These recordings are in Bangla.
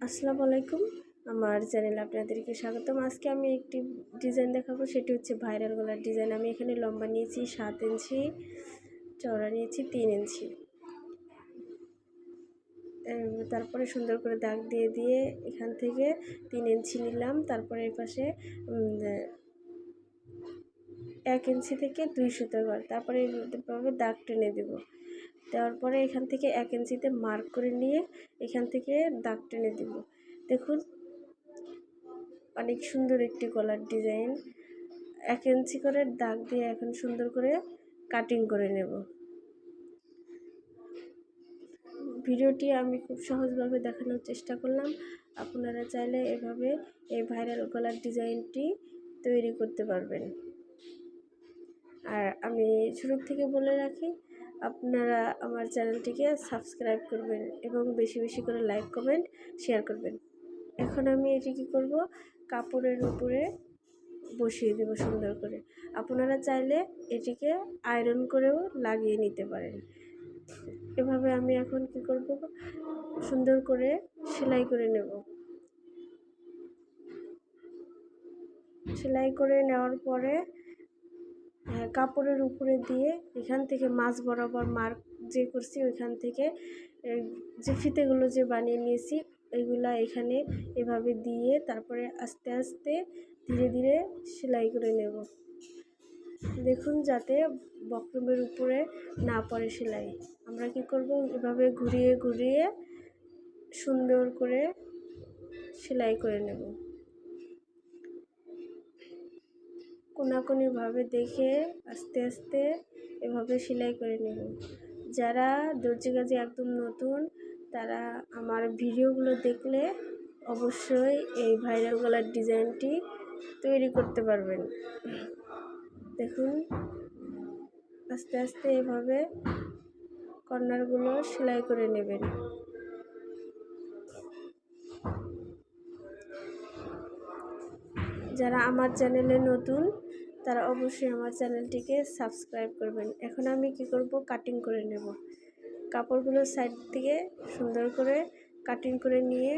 আসসালামু আলাইকুম, আমার চ্যানেলে আপনাদেরকে স্বাগতম। আজকে আমি একটি ডিজাইন দেখাবো, সেটি হচ্ছে ভাইরাল গলার ডিজাইন। আমি এখানে লম্বা নিয়েছি 7 ইঞ্চি, চওড়া নিয়েছি 3 ইঞ্চি। তারপরে সুন্দর করে দাগ দিয়ে দিয়ে এখান থেকে 3 ইঞ্চি নিলাম। তারপরে এই পাশে 1 ইঞ্চি থেকে 2 সুতো ঘর, তারপরে এইভাবে দাগ টেনে দেব। দেওয়ার পরে এখান থেকে 1 ইঞ্চিতে মার্ক করে নিয়ে এখান থেকে দাগ টেনে দেব। দেখুন অনেক সুন্দর একটি গলার ডিজাইন। 1 ইঞ্চি করে দাগ দিয়ে এখন সুন্দর করে কাটিং করে নেব। ভিডিওটি আমি খুব সহজভাবে দেখানোর চেষ্টা করলাম। আপনারা চাইলে এভাবে এই ভাইরাল গলার ডিজাইনটি তৈরি করতে পারবেন। আর আমি শুরু থেকে বলে রাখি, আপনারা আমার চ্যানেলটিকে সাবস্ক্রাইব করবেন এবং বেশি বেশি করে লাইক কমেন্ট শেয়ার করবেন। এখন আমি এটি কী করব, কাপড়ের উপরে বসিয়ে দেব সুন্দর করে। আপনারা চাইলে এটিকে আয়রন করেও লাগিয়ে নিতে পারেন। এভাবে আমি এখন কি করব, সুন্দর করে সেলাই করে নেব। সেলাই করে নেওয়ার পরে কাপড়ের উপরে দিয়ে এখান থেকে মাছ বরাবর মার্ক যে করছি ওইখান থেকে যে ফিতেগুলো যে বানিয়ে নিয়েছি ওইগুলা এখানে এভাবে দিয়ে তারপরে আস্তে আস্তে ধীরে ধীরে সেলাই করে নেব। দেখুন যাতে বক্রমের উপরে না পড়ে সেলাই। আমরা কি করব, এভাবে ঘুরিয়ে ঘুরিয়ে সুন্দর করে সেলাই করে নেব। কোনাকুনিভাবে দেখে আস্তে আস্তে এভাবে সেলাই করে নেব। যারা দর্জি কাজে একদম নতুন, তারা আমার ভিডিওগুলো দেখলে অবশ্যই এই ভাইরাল গলার ডিজাইনটি তৈরি করতে পারবেন। দেখুন আস্তে আস্তে এভাবে কর্নারগুলো সেলাই করে নেবেন। যারা আমার চ্যানেলে নতুন, তারা অবশ্যই আমার চ্যানেলটিকে সাবস্ক্রাইব করবেন। এখন আমি কি করব, কাটিং করে নেব। কাপড়গুলো সাইড থেকে সুন্দর করে কাটিং করে নিয়ে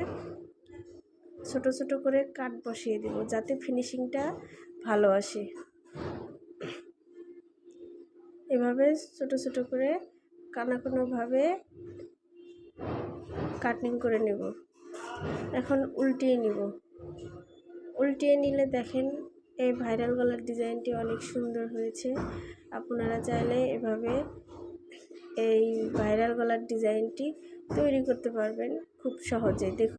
ছোট ছোট করে কাট বসিয়ে দেব, যাতে ফিনিশিংটা ভালো আসে। এভাবে ছোট ছোট করে কোনোভাবে কাটিং করে নেব। এখন উল্টিয়ে নিব। উল্টিয়ে নিলে দেখেন এই ভাইরাল গলার ডিজাইনটি অনেক সুন্দর হয়েছে। আপনারা চাইলে এভাবে এই ভাইরাল গলার ডিজাইনটি তৈরি করতে পারবেন খুব সহজে। দেখুন।